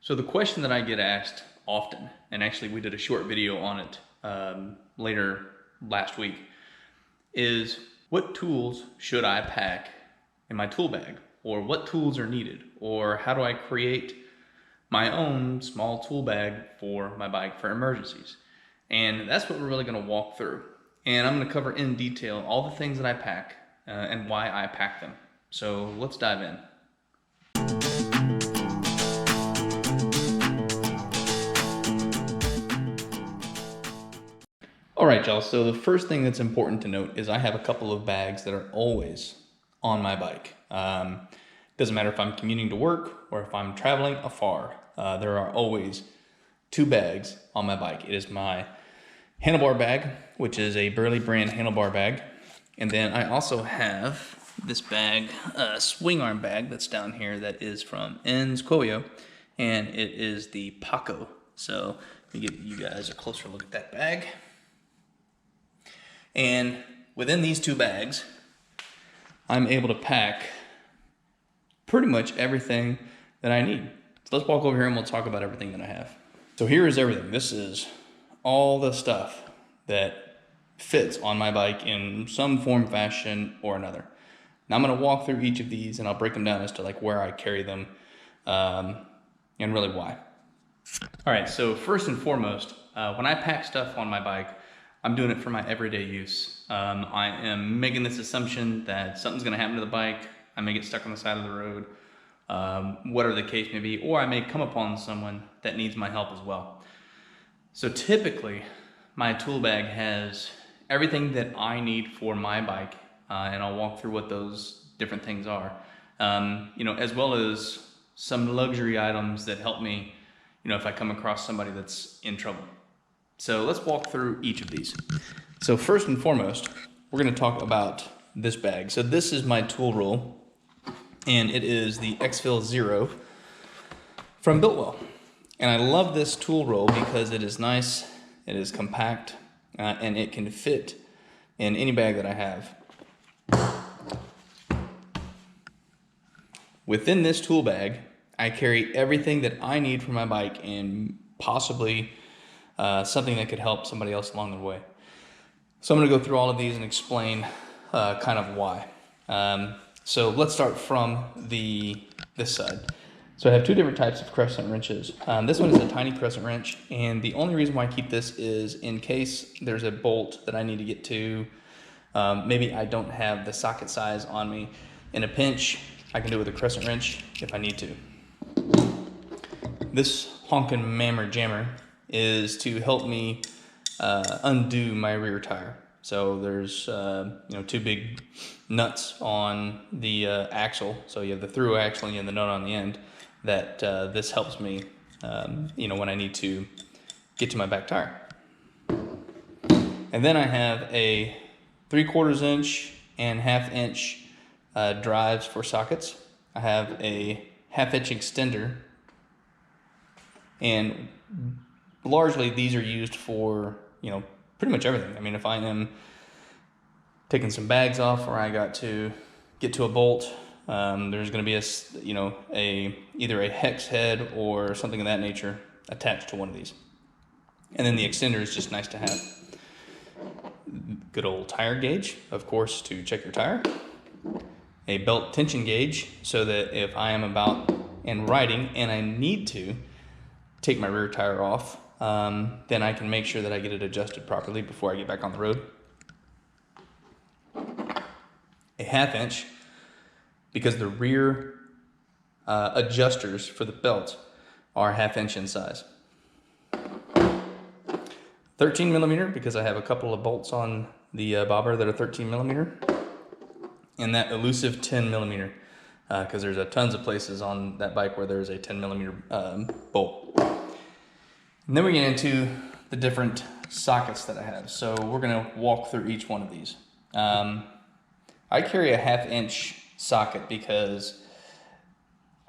So the question that I get asked often, and actually we did a short video on it later last week, is what tools should I pack in my tool bag? Or what tools are needed? Or how do I create my own small tool bag for my bike for emergencies? And that's what we're really gonna walk through. And I'm gonna cover in detail all the things that I pack and why I pack them. So let's dive in. All right, y'all, so the first thing that's important to note is I have a couple of bags that are always on my bike. Doesn't matter if I'm commuting to work or if I'm traveling afar, there are always two bags on my bike. It is my handlebar bag, which is a Burley brand handlebar bag. And then I also have this bag, swing arm bag that's down here that is from En's Quoyo, and it is the Paco. So let me give you guys a closer look at that bag. And within these two bags, I'm able to pack pretty much everything that I need. So let's walk over here and we'll talk about everything that I have. So here is everything. This is all the stuff that fits on my bike in some form, fashion, or another. Now I'm gonna walk through each of these and I'll break them down as to like where I carry them and really why. All right, so first and foremost, when I pack stuff on my bike, I'm doing it for my everyday use. I am making this assumption that something's gonna happen to the bike, I may get stuck on the side of the road, whatever the case may be, or I may come upon someone that needs my help as well. So typically, my tool bag has everything that I need for my bike, and I'll walk through what those different things are, as well as some luxury items that help me, if I come across somebody that's in trouble. So let's walk through each of these. So first and foremost, we're gonna talk about this bag. So this is my tool roll, and it is the X-Fill Zero from Biltwell. And I love this tool roll because it is nice, it is compact, and it can fit in any bag that I have. Within this tool bag, I carry everything that I need for my bike and possibly something that could help somebody else along the way. So I'm going to go through all of these and explain kind of why. So let's start from this side. So I have two different types of crescent wrenches. This one is a tiny crescent wrench, and the only reason why I keep this is in case there's a bolt that I need to get to. Maybe I don't have the socket size on me. In a pinch, I can do it with a crescent wrench if I need to. This honkin' mammer jammer is to help me undo my rear tire. So there's two big nuts on the axle. So you have the through axle and you have the nut on the end. That this helps me, when I need to get to my back tire. And then I have a 3/4 inch and 1/2 inch drives for sockets. I have a 1/2 inch extender, and largely these are used for, pretty much everything. I mean, if I am taking some bags off or I got to get to a bolt, there's going to be either a hex head or something of that nature attached to one of these. And then the extender is just nice to have. Good old tire gauge, of course, to check your tire. A belt tension gauge, so that if I am about and riding and I need to take my rear tire off, then I can make sure that I get it adjusted properly before I get back on the road. A 1/2 inch, because the rear adjusters for the belt are 1/2 inch in size. 13 millimeter, because I have a couple of bolts on the bobber that are 13 millimeter. And that elusive 10 millimeter, because there's tons of places on that bike where there's a 10 millimeter bolt. And then we get into the different sockets that I have. So we're gonna walk through each one of these. I carry a 1/2 inch socket because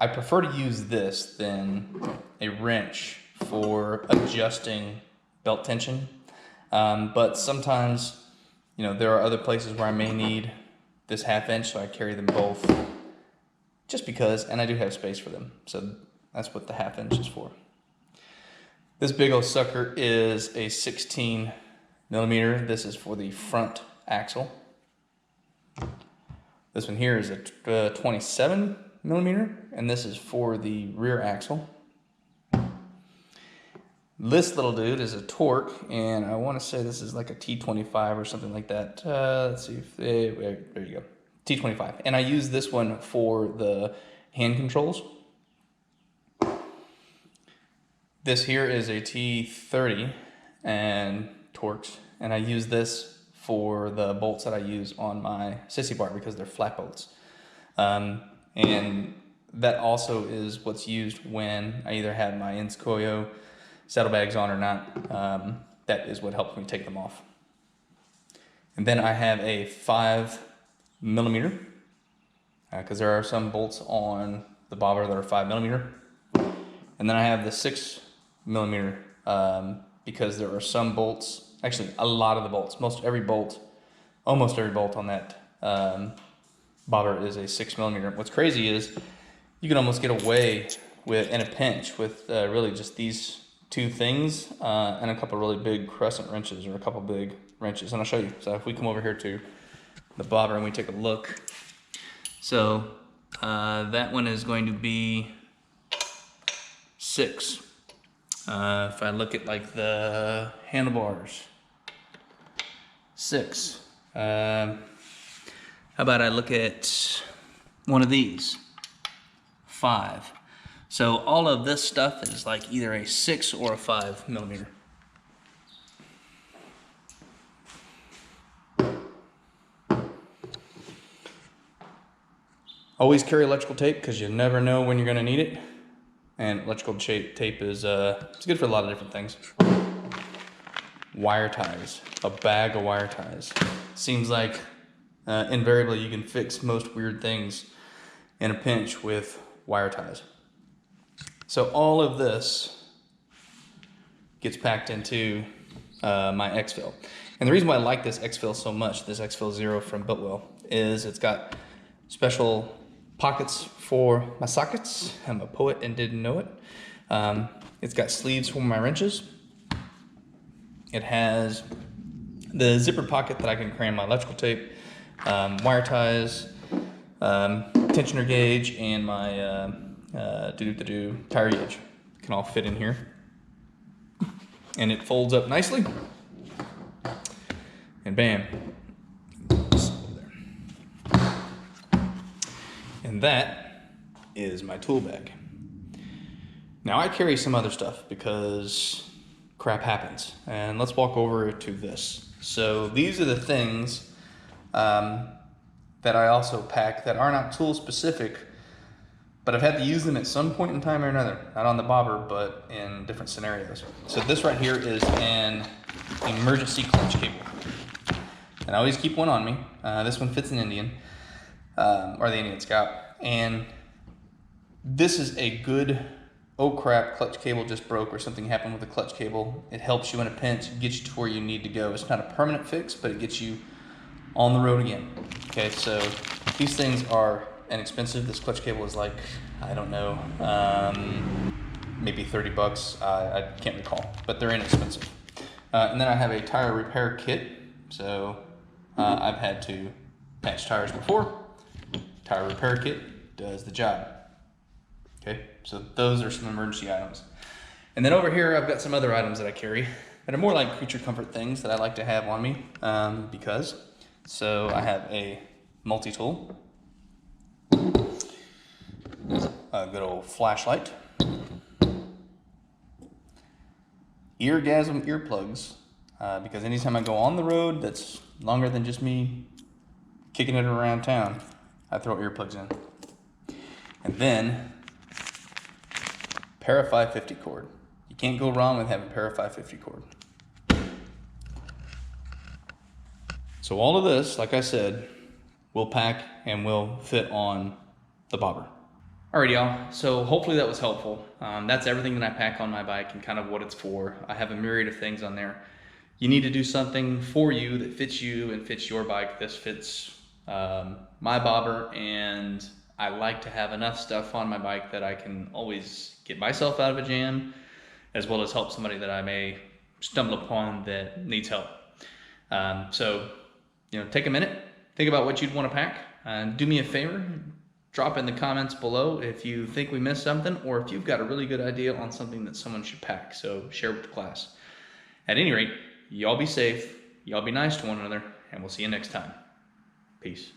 I prefer to use this than a wrench for adjusting belt tension. But sometimes, there are other places where I may need this 1/2 inch, so I carry them both just because, and I do have space for them. So That's what the 1/2 inch is for. This big old sucker is a 16 millimeter. This is for the front axle. This one here is a 27 millimeter, and this is for the rear axle. This little dude is a torque, and I want to say this is like a T25 or something like that. Let's see if there you go, T25. And I use this one for the hand controls. This here is a T30 and torques, and I use this for the bolts that I use on my sissy bar because they're flat bolts. And that also is what's used when I either have my Inskoyo saddlebags on or not. That is what helps me take them off. And then I have a 5 millimeter because there are some bolts on the bobber that are 5 millimeter. And then I have the 6 millimeter because there are some bolts, actually a lot of the bolts, almost every bolt on that bobber is a 6 millimeter. What's crazy is you can almost get away with in a pinch with really just these two things and a couple really big crescent wrenches or a couple big wrenches, and I'll show you. So if we come over here to the bobber and we take a look, so that one is going to be 6. If I look at like the handlebars, 6. How about I look at one of these, 5. So all of this stuff is like either a 6 or a 5 millimeter. Always carry electrical tape because you never know when you're going to need it. And electrical tape is it's good for a lot of different things. Wire ties, a bag of wire ties. Seems like invariably you can fix most weird things in a pinch with wire ties. So all of this gets packed into my X-Fill. And the reason why I like this X-Fill so much, this X-Fill Zero from Biltwell, is it's got special pockets for my sockets. I'm a poet and didn't know it. It's got sleeves for my wrenches. It has the zipper pocket that I can cram my electrical tape, wire ties, tensioner gauge, and my tire gauge. Can all fit in here. And it folds up nicely. And bam. And that is my tool bag. Now I carry some other stuff because crap happens. And let's walk over to this. So these are the things that I also pack that are not tool specific, but I've had to use them at some point in time or another. Not on the bobber, but in different scenarios. So this right here is an emergency clutch cable. And I always keep one on me. This one fits an Indian, or the Indian Scout. And this is a good, oh crap, clutch cable just broke or something happened with the clutch cable. It helps you in a pinch, gets you to where you need to go. It's not a permanent fix, but it gets you on the road again. Okay, so these things are inexpensive. This clutch cable is like, I don't know, maybe 30 bucks. I can't recall, but they're inexpensive. And then I have a tire repair kit. So I've had to patch tires before. Tire repair kit does the job. Okay, so those are some emergency items. And then over here, I've got some other items that I carry that are more like creature comfort things that I like to have on me because. So I have a multi-tool, a good old flashlight, eargasm earplugs, because anytime I go on the road that's longer than just me kicking it around town, I throw earplugs in. And then, para 550 cord. You can't go wrong with having para 550 cord. So all of this, like I said, will pack and will fit on the bobber. Alright y'all, so hopefully that was helpful. That's everything that I pack on my bike and kind of what it's for. I have a myriad of things on there. You need to do something for you that fits you and fits your bike. This fits my bobber, and I like to have enough stuff on my bike that I can always get myself out of a jam, as well as help somebody that I may stumble upon that needs help. So, take a minute, think about what you'd want to pack. Do me a favor, drop in the comments below if you think we missed something, or if you've got a really good idea on something that someone should pack. So share with the class. At any rate, y'all be safe, y'all be nice to one another, and we'll see you next time. Peace.